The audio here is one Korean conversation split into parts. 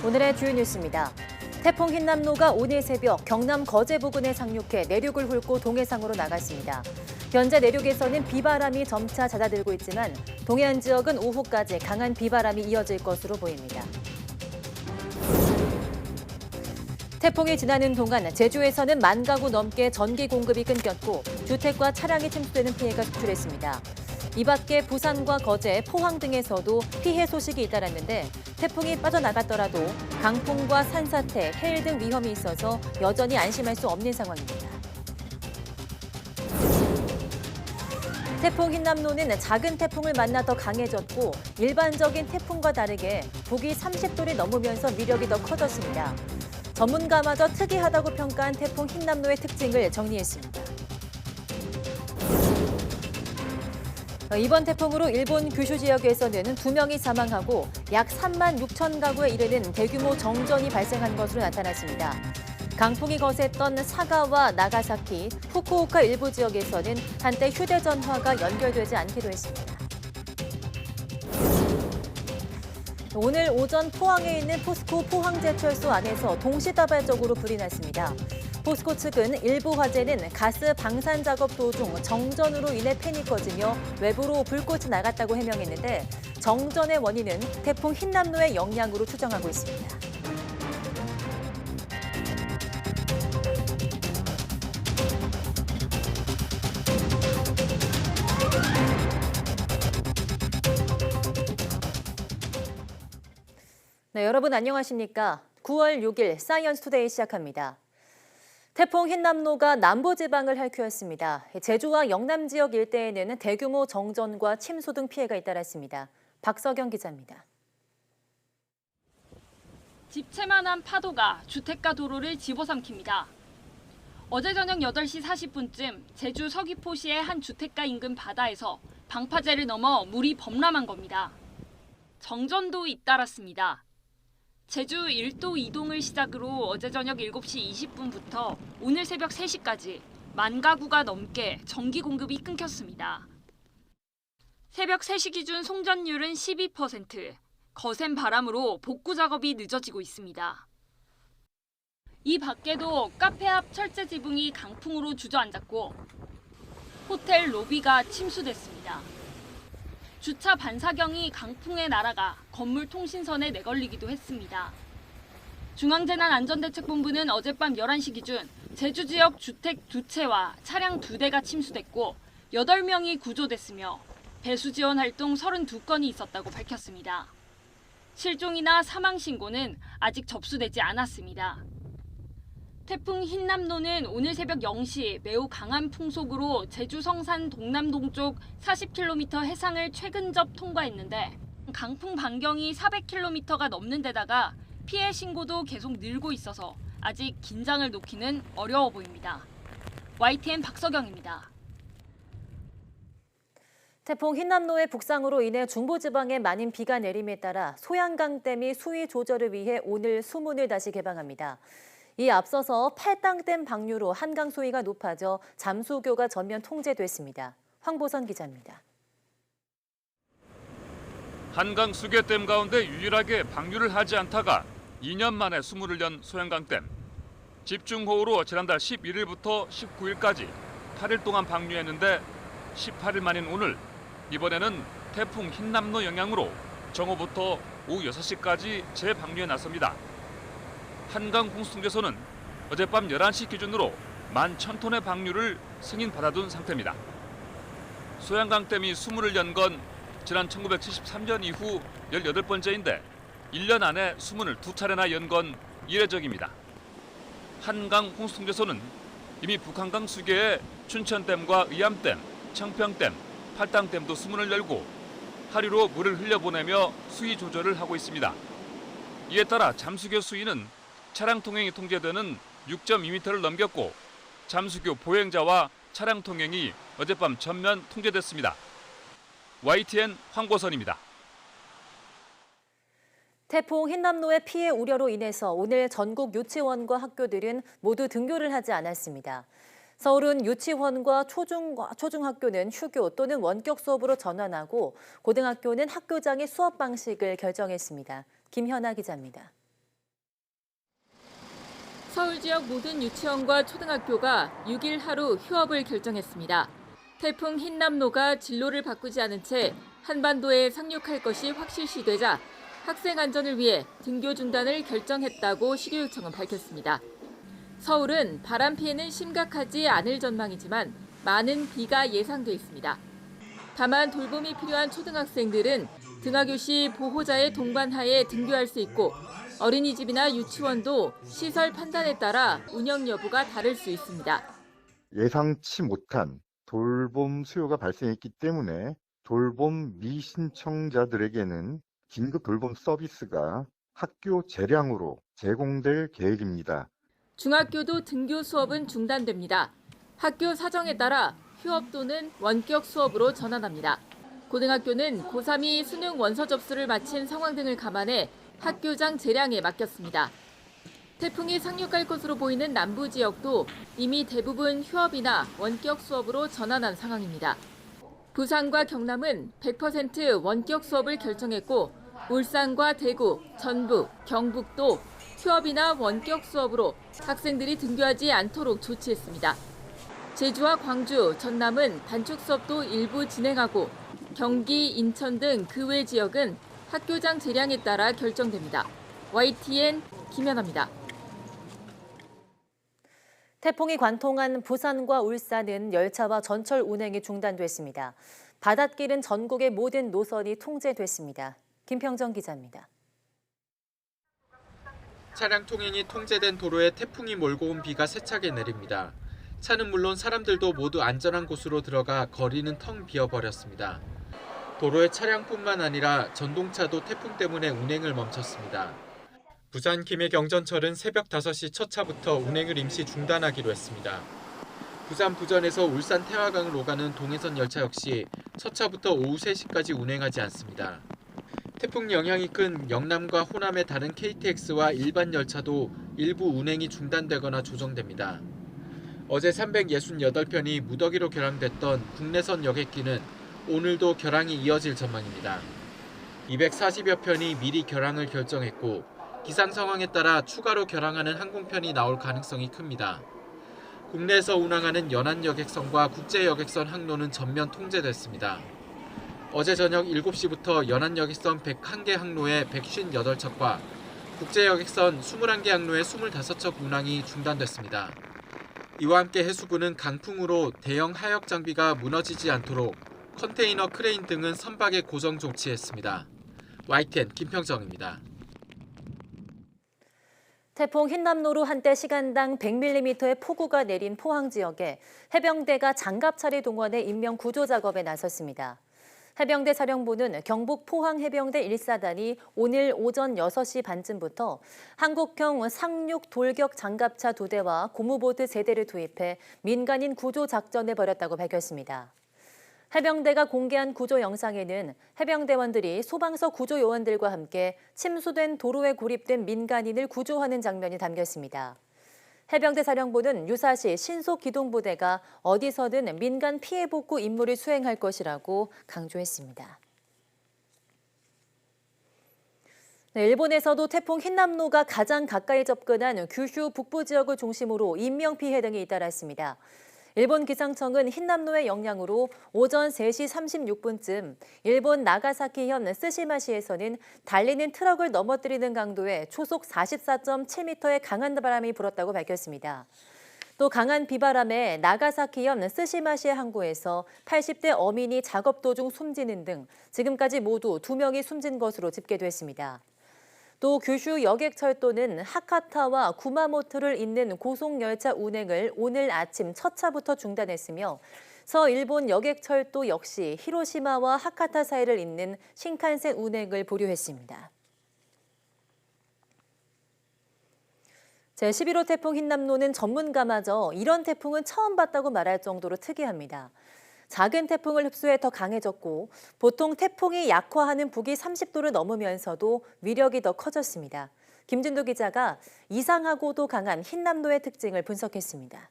오늘의 주요 뉴스입니다. 태풍 흰남노가 오늘 새벽 경남 거제 부근에 상륙해 내륙을 훑고 동해상으로 나갔습니다. 현재 내륙에서는 비바람이 점차 잦아들고 있지만 동해안 지역은 오후까지 강한 비바람이 이어질 것으로 보입니다. 태풍이 지나는 동안 제주에서는 10,000가구 넘게 전기 공급이 끊겼고 주택과 차량이 침수되는 피해가 속출했습니다. 이 밖에 부산과 거제, 포항 등에서도 피해 소식이 잇따랐는데 태풍이 빠져나갔더라도 강풍과 산사태, 해일 등 위험이 있어서 여전히 안심할 수 없는 상황입니다. 태풍 흰남노는 작은 태풍을 만나 더 강해졌고 일반적인 태풍과 다르게 북위 30도를 넘으면서 위력이 더 커졌습니다. 전문가마저 특이하다고 평가한 태풍 흰남노의 특징을 정리했습니다. 이번 태풍으로 일본 규슈 지역에서는 2명이 사망하고 약 36,000가구에 이르는 대규모 정전이 발생한 것으로 나타났습니다. 강풍이 거셌던 사가와 나가사키, 후쿠오카 일부 지역에서는 한때 휴대전화가 연결되지 않기도 했습니다. 오늘 오전 포항에 있는 포스코 포항제철소 안에서 동시다발적으로 불이 났습니다. 포스코 측은 일부 화재는 가스 방산 작업 도중 정전으로 인해 팬이 꺼지며 외부로 불꽃이 나갔다고 해명했는데 정전의 원인은 태풍 흰남노의 영향으로 추정하고 있습니다. 네, 여러분 안녕하십니까? 9월 6일 사이언스 투데이 시작합니다. 태풍 흰남노가 남부지방을 핥혔습니다. 제주와 영남 지역 일대에는 대규모 정전과 침수 등 피해가 잇따랐습니다. 박서경 기자입니다. 집채만한 파도가 주택가 도로를 집어삼킵니다. 어제 저녁 8시 40분쯤 제주 서귀포시의 한 주택가 인근 바다에서 방파제를 넘어 물이 범람한 겁니다. 정전도 잇따랐습니다. 제주 1도 이동을 시작으로 어제 저녁 7시 20분부터 오늘 새벽 3시까지 10,000가구가 넘게 전기 공급이 끊겼습니다. 새벽 3시 기준 송전율은 12%, 거센 바람으로 복구 작업이 늦어지고 있습니다. 이 밖에도 카페 앞 철제 지붕이 강풍으로 주저앉았고 호텔 로비가 침수됐습니다. 주차 반사경이 강풍에 날아가 건물 통신선에 내걸리기도 했습니다. 중앙재난안전대책본부는 어젯밤 11시 기준 제주 지역 주택 2채와 차량 2대가 침수됐고 8명이 구조됐으며 배수 지원 활동 32건이 있었다고 밝혔습니다. 실종이나 사망 신고는 아직 접수되지 않았습니다. 태풍 흰남노는 오늘 새벽 0시 매우 강한 풍속으로 제주 성산 동남동쪽 40km 해상을 최근접 통과했는데 강풍 반경이 400km가 넘는 데다가 피해 신고도 계속 늘고 있어서 아직 긴장을 놓기는 어려워 보입니다. YTN 박서경입니다. 태풍 흰남노의 북상으로 인해 중부지방에 많은 비가 내림에 따라 소양강댐이 수위 조절을 위해 오늘 수문을 다시 개방합니다. 이에 앞서서 팔당댐 방류로 한강 수위가 높아져 잠수교가 전면 통제됐습니다. 황보선 기자입니다. 한강 수계댐 가운데 유일하게 방류를 하지 않다가 2년 만에 수문을 연 소양강댐. 집중호우로 지난달 11일부터 19일까지 8일 동안 방류했는데 18일 만인 오늘 이번에는 태풍 흰남노 영향으로 정오부터 오후 6시까지 재방류에 나섭니다. 한강 홍수통제소는 어젯밤 11시 기준으로 11,000톤의 방류를 승인받아둔 상태입니다. 소양강댐이 수문을 연 건 지난 1973년 이후 18번째인데 1년 안에 수문을 2차례나 연 건 이례적입니다. 한강 홍수통제소는 이미 북한강 수계에 춘천댐과 의암댐, 청평댐, 팔당댐도 수문을 열고 하류로 물을 흘려보내며 수위 조절을 하고 있습니다. 이에 따라 잠수교 수위는 차량 통행이 통제되는 6.2m를 넘겼고 잠수교 보행자와 차량 통행이 어젯밤 전면 통제됐습니다. YTN 황보선입니다. 태풍 흰남노의 피해 우려로 인해서 오늘 전국 유치원과 학교들은 모두 등교를 하지 않았습니다. 서울은 유치원과 초중학교는 휴교 또는 원격 수업으로 전환하고 고등학교는 학교장의 수업 방식을 결정했습니다. 김현아 기자입니다. 서울 지역 모든 유치원과 초등학교가 6일 하루 휴업을 결정했습니다. 태풍 흰남노가 진로를 바꾸지 않은 채 한반도에 상륙할 것이 확실시되자 학생 안전을 위해 등교 중단을 결정했다고 시교육청은 밝혔습니다. 서울은 바람 피해는 심각하지 않을 전망이지만 많은 비가 예상돼 있습니다. 다만 돌봄이 필요한 초등학생들은 등하교 시 보호자의 동반하에 등교할 수 있고 어린이집이나 유치원도 시설 판단에 따라 운영 여부가 다를 수 있습니다. 예상치 못한 돌봄 수요가 발생했기 때문에 돌봄 미신청자들에게는 긴급 돌봄 서비스가 학교 재량으로 제공될 계획입니다. 중학교도 등교 수업은 중단됩니다. 학교 사정에 따라 휴업 또는 원격 수업으로 전환합니다. 고등학교는 고3이 수능 원서 접수를 마친 상황 등을 감안해 학교장 재량에 맡겼습니다. 태풍이 상륙할 것으로 보이는 남부 지역도 이미 대부분 휴업이나 원격 수업으로 전환한 상황입니다. 부산과 경남은 100% 원격 수업을 결정했고 울산과 대구, 전북, 경북도 휴업이나 원격 수업으로 학생들이 등교하지 않도록 조치했습니다. 제주와 광주, 전남은 단축 수업도 일부 진행하고 경기, 인천 등 그 외 지역은 학교장 재량에 따라 결정됩니다. YTN 김연아입니다. 태풍이 관통한 부산과 울산은 열차와 전철 운행이 중단됐습니다. 바닷길은 전국의 모든 노선이 통제됐습니다. 김평정 기자입니다. 차량 통행이 통제된 도로에 태풍이 몰고 온 비가 세차게 내립니다. 차는 물론 사람들도 모두 안전한 곳으로 들어가 거리는 텅 비어버렸습니다. 도로의 차량뿐만 아니라 전동차도 태풍 때문에 운행을 멈췄습니다. 부산 김해경전철은 새벽 5시 첫 차부터 운행을 임시 중단하기로 했습니다. 부산 부전에서 울산 태화강을 오가는 동해선 열차 역시 첫 차부터 오후 3시까지 운행하지 않습니다. 태풍 영향이 큰 영남과 호남의 다른 KTX와 일반 열차도 일부 운행이 중단되거나 조정됩니다. 어제 368편이 무더기로 결항됐던 국내선 여객기는 오늘도 결항이 이어질 전망입니다. 240여 편이 미리 결항을 결정했고 기상 상황에 따라 추가로 결항하는 항공편이 나올 가능성이 큽니다. 국내에서 운항하는 연안 여객선과 국제 여객선 항로는 전면 통제됐습니다. 어제 저녁 7시부터 연안 여객선 101개 항로에 158척과 국제 여객선 21개 항로에 25척 운항이 중단됐습니다. 이와 함께 해수부는 강풍으로 대형 하역 장비가 무너지지 않도록 컨테이너 크레인 등은 선박에 고정 조치했습니다. YTN 김평정입니다. 태풍 흰남노로 한때 시간당 100mm의 폭우가 내린 포항 지역에 해병대가 장갑차를 동원해 인명 구조 작업에 나섰습니다. 해병대 사령부는 경북 포항 해병대 1사단이 오늘 오전 6시 반쯤부터 한국형 상륙 돌격 장갑차 2대와 고무보트 3대를 투입해 민간인 구조 작전을 벌였다고 밝혔습니다. 해병대가 공개한 구조 영상에는 해병대원들이 소방서 구조 요원들과 함께 침수된 도로에 고립된 민간인을 구조하는 장면이 담겨 있습니다. 해병대 사령부는 유사시 신속기동부대가 어디서든 민간 피해 복구 임무를 수행할 것이라고 강조했습니다. 네, 일본에서도 태풍 흰남노가 가장 가까이 접근한 규슈 북부 지역을 중심으로 인명피해 등이 잇따랐습니다. 일본 기상청은 흰남노의 영향으로 오전 3시 36분쯤 일본 나가사키현 스시마시에서는 달리는 트럭을 넘어뜨리는 강도의 초속 44.7m의 강한 바람이 불었다고 밝혔습니다. 또 강한 비바람에 나가사키현 스시마시 항구에서 80대 어민이 작업 도중 숨지는 등 지금까지 모두 2명이 숨진 것으로 집계됐습니다. 또 규슈 여객철도는 하카타와 구마모토를 잇는 고속열차 운행을 오늘 아침 첫 차부터 중단했으며 서일본 여객철도 역시 히로시마와 하카타 사이를 잇는 신칸센 운행을 보류했습니다. 제11호 태풍 흰남노는 전문가마저 이런 태풍은 처음 봤다고 말할 정도로 특이합니다. 작은 태풍을 흡수해 더 강해졌고 보통 태풍이 약화하는 북위 30도를 넘으면서도 위력이 더 커졌습니다. 김진도 기자가 이상하고도 강한 흰남노의 특징을 분석했습니다.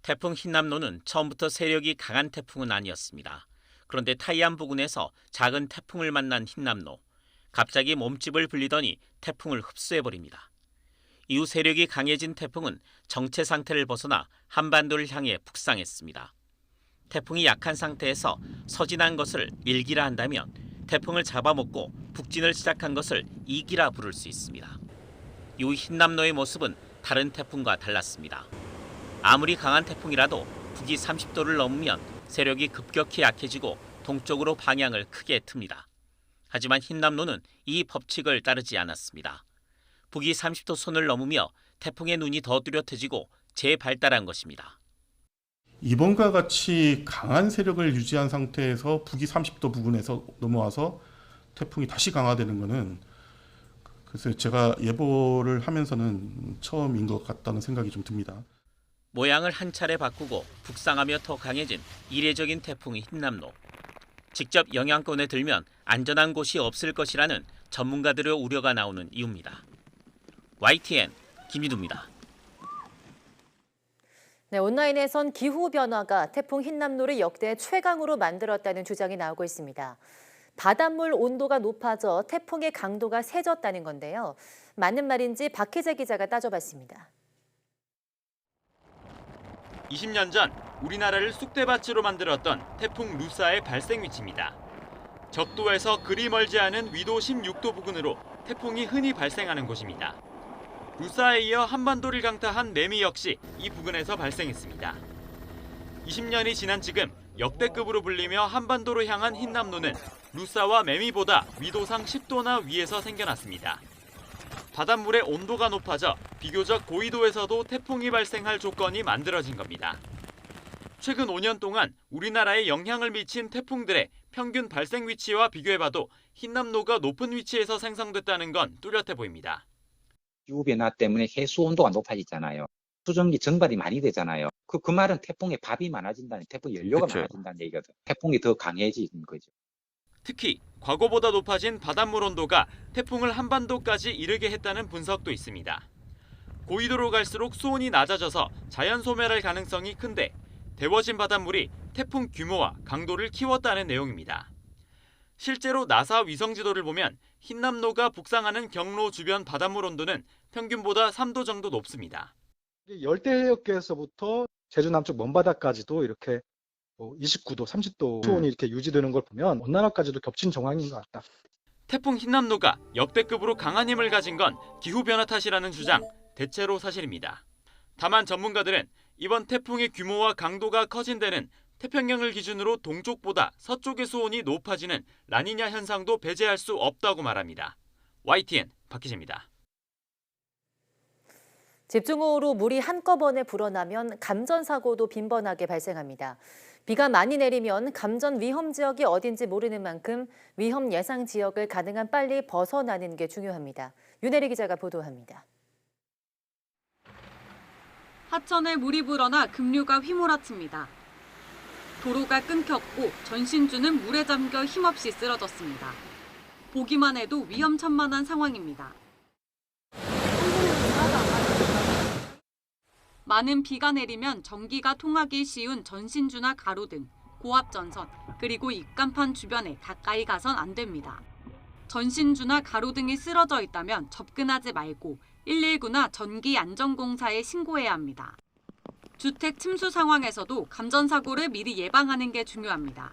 태풍 흰남노는 처음부터 세력이 강한 태풍은 아니었습니다. 그런데 타이안 부근에서 작은 태풍을 만난 흰남노. 갑자기 몸집을 불리더니 태풍을 흡수해버립니다. 이후 세력이 강해진 태풍은 정체 상태를 벗어나 한반도를 향해 북상했습니다. 태풍이 약한 상태에서 서진한 것을 일기라 한다면 태풍을 잡아먹고 북진을 시작한 것을 이기라 부를 수 있습니다. 이후 흰남노의 모습은 다른 태풍과 달랐습니다. 아무리 강한 태풍이라도 북위 30도를 넘으면 세력이 급격히 약해지고 동쪽으로 방향을 크게 틉니다. 하지만 흰남노는 이 법칙을 따르지 않았습니다. 북위 30도 선을 넘으며 태풍의 눈이 더 뚜렷해지고 재발달한 것입니다. 이번과 같이 강한 세력을 유지한 상태에서 북위 30도 부근에서 넘어와서 태풍이 다시 강화되는 것은 그래서 제가 예보를 하면서는 처음인 것 같다는 생각이 좀 듭니다. 모양을 한 차례 바꾸고 북상하며 더 강해진 이례적인 태풍이 흰남노. 직접 영향권에 들면 안전한 곳이 없을 것이라는 전문가들의 우려가 나오는 이유입니다. YTN 김희두입니다. 네, 온라인에선 기후변화가 태풍 흰남노를 역대 최강으로 만들었다는 주장이 나오고 있습니다. 바닷물 온도가 높아져 태풍의 강도가 세졌다는 건데요. 맞는 말인지 박희재 기자가 따져봤습니다. 20년 전 우리나라를 쑥대밭으로 만들었던 태풍 루사의 발생 위치입니다. 적도에서 그리 멀지 않은 위도 16도 부근으로 태풍이 흔히 발생하는 곳입니다. 루사에 이어 한반도를 강타한 매미 역시 이 부근에서 발생했습니다. 20년이 지난 지금 역대급으로 불리며 한반도로 향한 흰남노는 루사와 매미보다 위도상 10도나 위에서 생겨났습니다. 바닷물의 온도가 높아져 비교적 고위도에서도 태풍이 발생할 조건이 만들어진 겁니다. 최근 5년 동안 우리나라에 영향을 미친 태풍들의 평균 발생 위치와 비교해봐도 흰남노가 높은 위치에서 생성됐다는 건 뚜렷해 보입니다. 기후변화 때문에 해수 온도가 높아지잖아요. 수증기 증발이 많이 되잖아요. 그 말은 태풍에 밥이 많아진다는, 태풍 연료가 많아진다는 얘기거든. 태풍이 더 강해지는 거죠. 특히 과거보다 높아진 바닷물 온도가 태풍을 한반도까지 이르게 했다는 분석도 있습니다. 고위도로 갈수록 수온이 낮아져서 자연 소멸할 가능성이 큰데 데워진 바닷물이 태풍 규모와 강도를 키웠다는 내용입니다. 실제로 나사 위성 지도를 보면 흰남노가 북상하는 경로 주변 바닷물 온도는 평균보다 3도 정도 높습니다. 열대해역계에서부터 제주 남쪽 먼바다까지도 이렇게 29도, 30도 수온이 이렇게 유지되는 걸 보면 온난화까지도 겹친 정황인 것 같다. 태풍 흰남노가 역대급으로 강한 힘을 가진 건 기후변화 탓이라는 주장, 대체로 사실입니다. 다만 전문가들은 이번 태풍의 규모와 강도가 커진 데는 태평양을 기준으로 동쪽보다 서쪽의 수온이 높아지는 라니냐 현상도 배제할 수 없다고 말합니다. YTN 박희재입니다. 집중호우로 물이 한꺼번에 불어나면 감전사고도 빈번하게 발생합니다. 비가 많이 내리면 감전 위험 지역이 어딘지 모르는 만큼 위험 예상 지역을 가능한 빨리 벗어나는 게 중요합니다. 윤혜리 기자가 보도합니다. 하천에 물이 불어나 급류가 휘몰아칩니다. 도로가 끊겼고 전신주는 물에 잠겨 힘없이 쓰러졌습니다. 보기만 해도 위험천만한 상황입니다. 많은 비가 내리면 전기가 통하기 쉬운 전신주나 가로등, 고압전선, 그리고 입간판 주변에 가까이 가선 안 됩니다. 전신주나 가로등이 쓰러져 있다면 접근하지 말고 119나 전기안전공사에 신고해야 합니다. 주택 침수 상황에서도 감전사고를 미리 예방하는 게 중요합니다.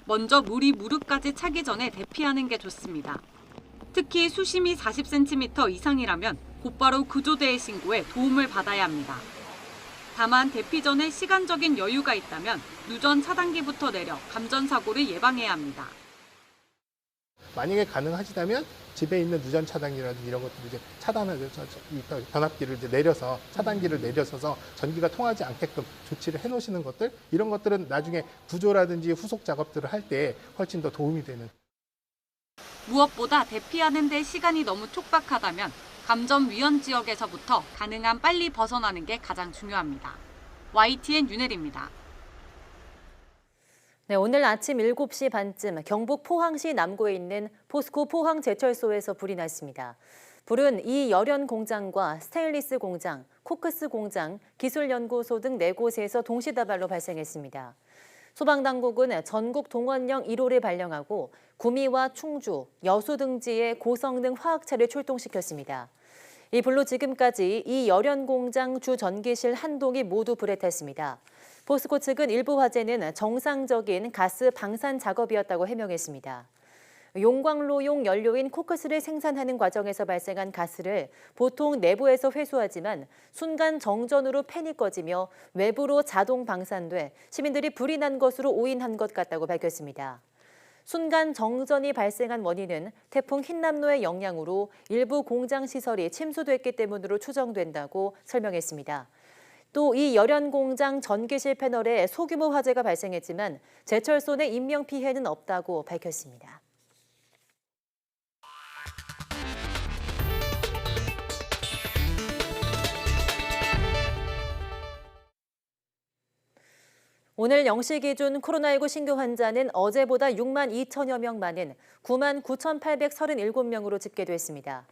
먼저 물이 무릎까지 차기 전에 대피하는 게 좋습니다. 특히 수심이 40cm 이상이라면 곧바로 구조대에 신고해 도움을 받아야 합니다. 다만 대피 전에 시간적인 여유가 있다면 누전 차단기부터 내려 감전사고를 예방해야 합니다. 만약에 가능하시다면 집에 있는 누전 차단기라든지 이런 것들을 이제 차단하죠. 변압기를 이제 내려서 차단기를 내려서서 전기가 통하지 않게끔 조치를 해놓으시는 것들, 이런 것들은 나중에 구조라든지 후속 작업들을 할 때 훨씬 더 도움이 되는. 무엇보다 대피하는 데 시간이 너무 촉박하다면 감전 위험 지역에서부터 가능한 빨리 벗어나는 게 가장 중요합니다. YTN 윤혜리입니다. 네, 오늘 아침 7시 반쯤 경북 포항시 남구에 있는 포스코 포항제철소에서 불이 났습니다. 불은 이 열연 공장과 스테인리스 공장, 코크스 공장, 기술연구소 등 4곳에서 동시다발로 발생했습니다. 소방당국은 전국 동원령 1호를 발령하고 구미와 충주, 여수 등지의 고성능 화학차를 출동시켰습니다. 이 불로 지금까지 이 열연 공장 주 전기실 한 동이 모두 불에 탔습니다. 포스코 측은 일부 화재는 정상적인 가스 방산 작업이었다고 해명했습니다. 용광로용 연료인 코크스를 생산하는 과정에서 발생한 가스를 보통 내부에서 회수하지만 순간 정전으로 팬이 꺼지며 외부로 자동 방산돼 시민들이 불이 난 것으로 오인한 것 같다고 밝혔습니다. 순간 정전이 발생한 원인은 태풍 흰남노의 영향으로 일부 공장 시설이 침수됐기 때문으로 추정된다고 설명했습니다. 또 이 열연 공장 전기실 패널에 소규모 화재가 발생했지만 제철소 내 인명 피해는 없다고 밝혔습니다. 오늘 0시 기준 코로나19 신규 환자는 어제보다 6만 2천여 명 많은 9만 9,837명으로 집계됐습니다.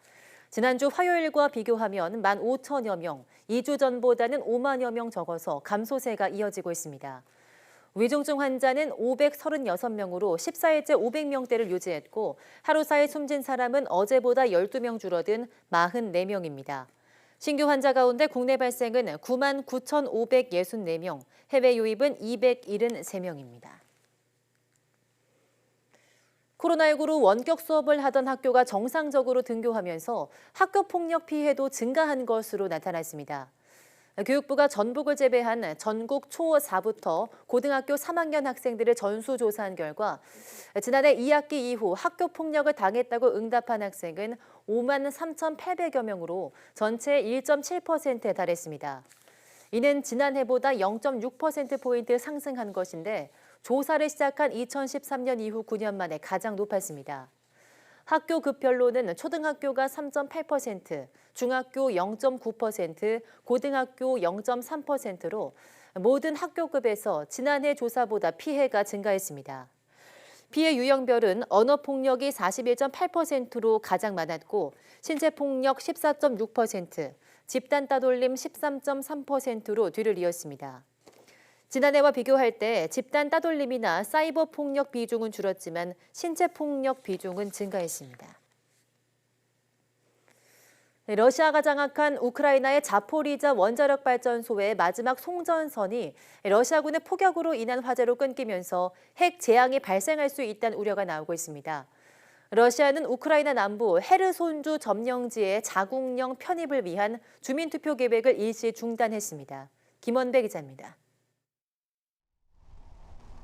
지난주 화요일과 비교하면 1만 5천여 명, 2주 전보다는 5만여 명 적어서 감소세가 이어지고 있습니다. 위중증 환자는 536명으로 14일째 500명대를 유지했고 하루 사이 숨진 사람은 어제보다 12명 줄어든 44명입니다. 신규 환자 가운데 국내 발생은 9만 9,564명, 해외 유입은 273명입니다. 코로나19로 원격 수업을 하던 학교가 정상적으로 등교하면서 학교 폭력 피해도 증가한 것으로 나타났습니다. 교육부가 전북을 제외한 전국 초4부터 고등학교 3학년 학생들을 전수조사한 결과 지난해 2학기 이후 학교 폭력을 당했다고 응답한 학생은 5만 3,800여 명으로 전체의 1.7%에 달했습니다. 이는 지난해보다 0.6%포인트 상승한 것인데 조사를 시작한 2013년 이후 9년 만에 가장 높았습니다. 학교 급별로는 초등학교가 3.8%, 중학교 0.9%, 고등학교 0.3%로 모든 학교급에서 지난해 조사보다 피해가 증가했습니다. 피해 유형별은 언어폭력이 41.8%로 가장 많았고 신체폭력 14.6%, 집단 따돌림 13.3%로 뒤를 이었습니다. 지난해와 비교할 때 집단 따돌림이나 사이버 폭력 비중은 줄었지만 신체 폭력 비중은 증가했습니다. 러시아가 장악한 우크라이나의 자포리자 원자력 발전소의 마지막 송전선이 러시아군의 포격으로 인한 화재로 끊기면서 핵 재앙이 발생할 수 있다는 우려가 나오고 있습니다. 러시아는 우크라이나 남부 헤르손주 점령지의 자국령 편입을 위한 주민투표 계획을 일시 중단했습니다. 김원배 기자입니다.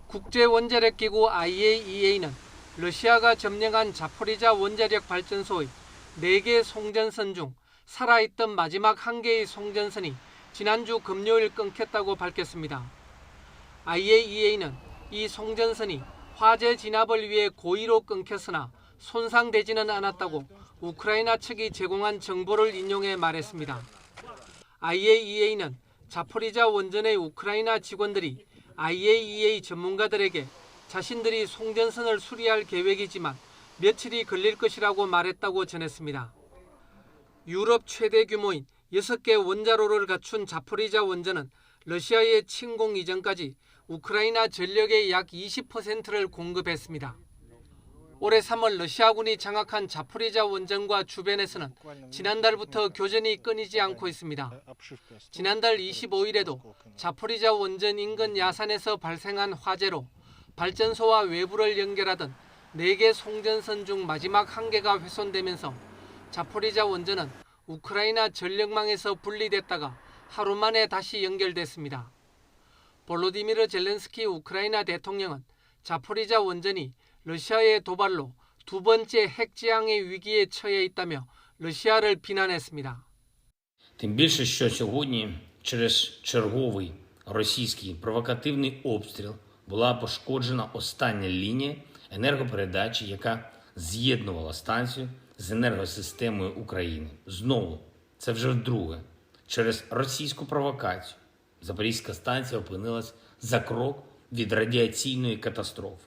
국제원자력기구 IAEA는 러시아가 점령한 자포리자 원자력 발전소의 4개 송전선 중 살아있던 마지막 1개의 송전선이 지난주 금요일 끊겼다고 밝혔습니다. IAEA는 이 송전선이 화재 진압을 위해 고의로 끊겼으나 손상되지는 않았다고 우크라이나 측이 제공한 정보를 인용해 말했습니다. IAEA는 자포리자 원전의 우크라이나 직원들이 IAEA 전문가들에게 자신들이 송전선을 수리할 계획이지만 며칠이 걸릴 것이라고 말했다고 전했습니다. 유럽 최대 규모인 6개 원자로를 갖춘 자포리자 원전은 러시아의 침공 이전까지 우크라이나 전력의 약 20%를 공급했습니다. 올해 3월 러시아군이 장악한 자포리자 원전과 주변에서는 지난달부터 교전이 끊이지 않고 있습니다. 지난달 25일에도 자포리자 원전 인근 야산에서 발생한 화재로 발전소와 외부를 연결하던 4개 송전선 중 마지막 1개가 훼손되면서 자포리자 원전은 우크라이나 전력망에서 분리됐다가 하루 만에 다시 연결됐습니다. 볼로디미르 젤렌스키 우크라이나 대통령은 자포리자 원전이 러시아의 도발로 두 번째 핵재앙의 위기에 처해 있다며 러시아를 비난했습니다. Тим більше, що сьогодні через черговий російський провокативний обстріл була пошкоджена остання лінія енергопередачі, яка з'єднувала станцію з енергосистемою України. Знову, це вже вдруге, через російську провокацію Запорізька станція опинилась за крок від радіаційної катастрофи.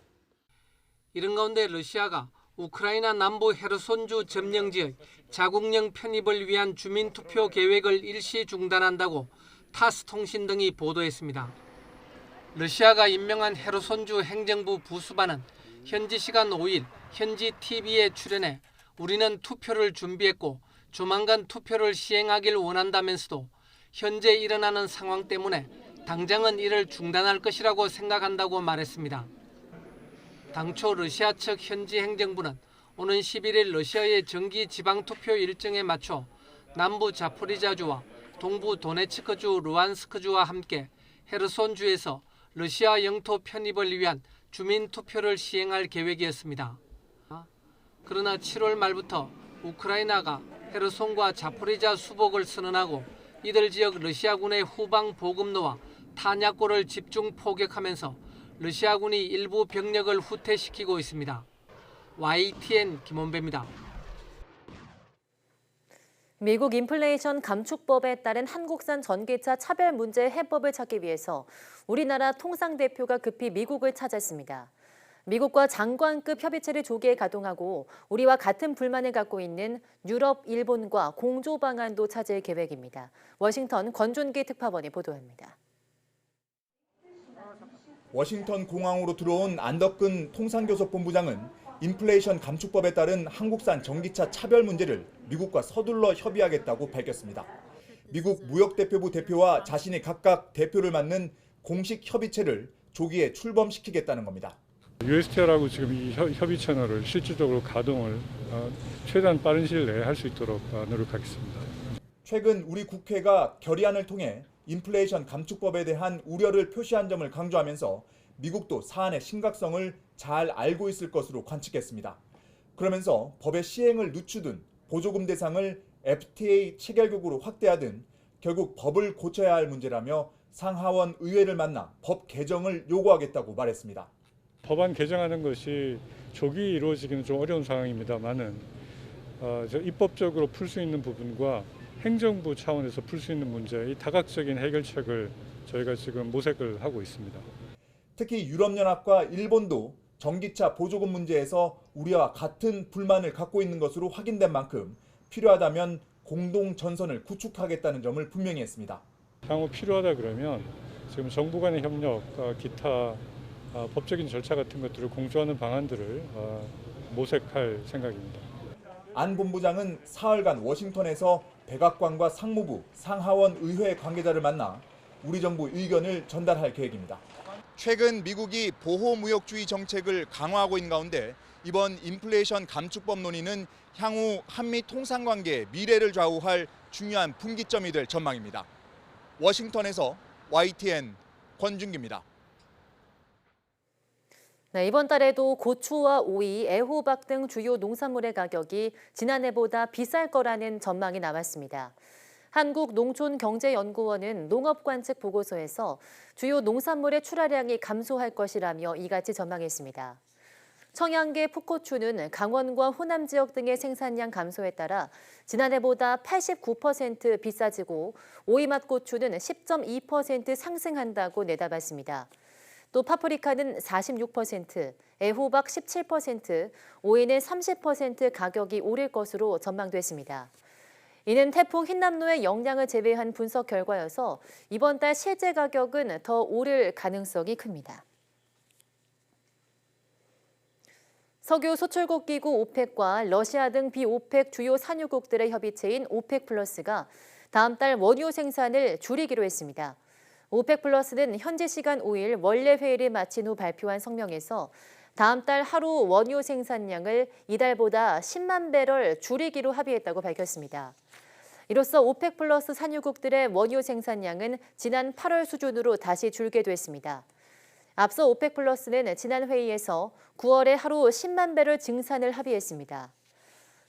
이런 가운데 러시아가 우크라이나 남부 헤르손주 점령지의 자국령 편입을 위한 주민투표 계획을 일시 중단한다고 타스 통신 등이 보도했습니다. 러시아가 임명한 헤르손주 행정부 부수반은 현지 시간 5일 현지 TV에 출연해 우리는 투표를 준비했고 조만간 투표를 시행하길 원한다면서도 현재 일어나는 상황 때문에 당장은 이를 중단할 것이라고 생각한다고 말했습니다. 당초 러시아 측 현지 행정부는 오는 11일 러시아의 정기 지방투표 일정에 맞춰 남부 자포리자주와 동부 도네츠크주 루안스크주와 함께 헤르손주에서 러시아 영토 편입을 위한 주민투표를 시행할 계획이었습니다. 그러나 7월 말부터 우크라이나가 헤르손과 자포리자 수복을 선언하고 이들 지역 러시아군의 후방 보급로와 탄약고를 집중 포격하면서 러시아군이 일부 병력을 후퇴시키고 있습니다. YTN 김원배입니다. 미국 인플레이션 감축법에 따른 한국산 전기차 차별 문제 해법을 찾기 위해서 우리나라 통상대표가 급히 미국을 찾았습니다. 미국과 장관급 협의체를 조기에 가동하고 우리와 같은 불만을 갖고 있는 유럽, 일본과 공조 방안도 찾을 계획입니다. 워싱턴 권준기 특파원이 보도합니다. 워싱턴 공항으로 들어온 안덕근 통상교섭본부장은 인플레이션 감축법에 따른 한국산 전기차 차별 문제를 미국과 서둘러 협의하겠다고 밝혔습니다. 미국 무역대표부 대표와 자신이 각각 대표를 맡는 공식 협의체를 조기에 출범시키겠다는 겁니다. USTR하고 지금 이 협의 채널을 실질적으로 가동을 최대한 빠른 시일 내에 할 수 있도록 노력하겠습니다. 최근 우리 국회가 결의안을 통해 인플레이션 감축법에 대한 우려를 표시한 점을 강조하면서 미국도 사안의 심각성을 잘 알고 있을 것으로 관측했습니다. 그러면서 법의 시행을 늦추든 보조금 대상을 FTA 체결국으로 확대하든 결국 법을 고쳐야 할 문제라며 상하원 의회를 만나 법 개정을 요구하겠다고 말했습니다. 법안 개정하는 것이 조기 이루어지기는 좀 어려운 상황입니다만은 입법적으로 풀 수 있는 부분과 행정부 차원에서 풀 수 있는 문제, 이 다각적인 해결책을 저희가 지금 모색을 하고 있습니다. 특히 유럽연합과 일본도 전기차 보조금 문제에서 우리와 같은 불만을 갖고 있는 것으로 확인된 만큼 필요하다면 공동 전선을 구축하겠다는 점을 분명히 했습니다. 향후 필요하다 그러면 지금 정부 간의 협력, 기타 법적인 절차 같은 것들을 공조하는 방안들을 모색할 생각입니다. 안 본부장은 사흘간 워싱턴에서 백악관과 상무부, 상하원 의회 관계자를 만나 우리 정부 의견을 전달할 계획입니다. 최근 미국이 보호무역주의 정책을 강화하고 있는 가운데 이번 인플레이션 감축법 논의는 향후 한미 통상관계의 미래를 좌우할 중요한 분기점이 될 전망입니다. 워싱턴에서 YTN 권준기입니다. 네, 이번 달에도 고추와 오이, 애호박 등 주요 농산물의 가격이 지난해보다 비쌀 거라는 전망이 나왔습니다. 한국농촌경제연구원은 농업관측 보고서에서 주요 농산물의 출하량이 감소할 것이라며 이같이 전망했습니다. 청양계 풋고추는 강원과 호남 지역 등의 생산량 감소에 따라 지난해보다 89% 비싸지고 오이맛고추는 10.2% 상승한다고 내다봤습니다. 또 파프리카는 46%, 애호박 17%, 오이는 30% 가격이 오를 것으로 전망됐습니다. 이는 태풍 흰남노의 영향을 제외한 분석 결과여서 이번 달 실제 가격은 더 오를 가능성이 큽니다. 석유 수출국 기구 오펙과 러시아 등 비오펙 주요 산유국들의 협의체인 오펙 플러스가 다음 달 원유 생산을 줄이기로 했습니다. 오펙 플러스는 현지 시간 5일 원래 회의를 마친 후 발표한 성명에서 다음 달 하루 원유 생산량을 이달보다 10만 배럴 줄이기로 합의했다고 밝혔습니다. 이로써 오펙 플러스 산유국들의 원유 생산량은 지난 8월 수준으로 다시 줄게 됐습니다. 앞서 오펙 플러스는 지난 회의에서 9월에 하루 10만 배럴 증산을 합의했습니다.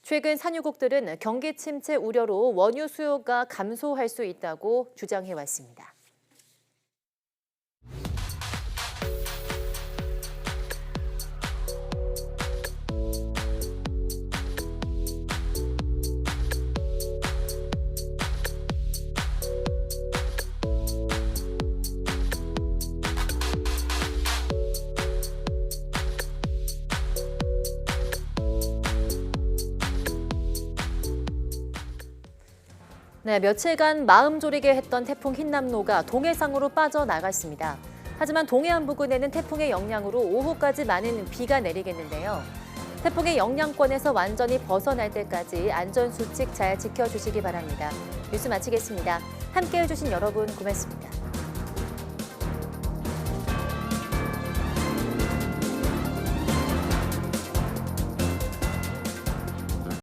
최근 산유국들은 경기 침체 우려로 원유 수요가 감소할 수 있다고 주장해왔습니다. 네, 며칠간 마음 졸이게 했던 태풍 흰남노가 동해상으로 빠져나갔습니다. 하지만 동해안 부근에는 태풍의 영향으로 오후까지 많은 비가 내리겠는데요. 태풍의 영향권에서 완전히 벗어날 때까지 안전수칙 잘 지켜주시기 바랍니다. 뉴스 마치겠습니다. 함께해 주신 여러분 고맙습니다.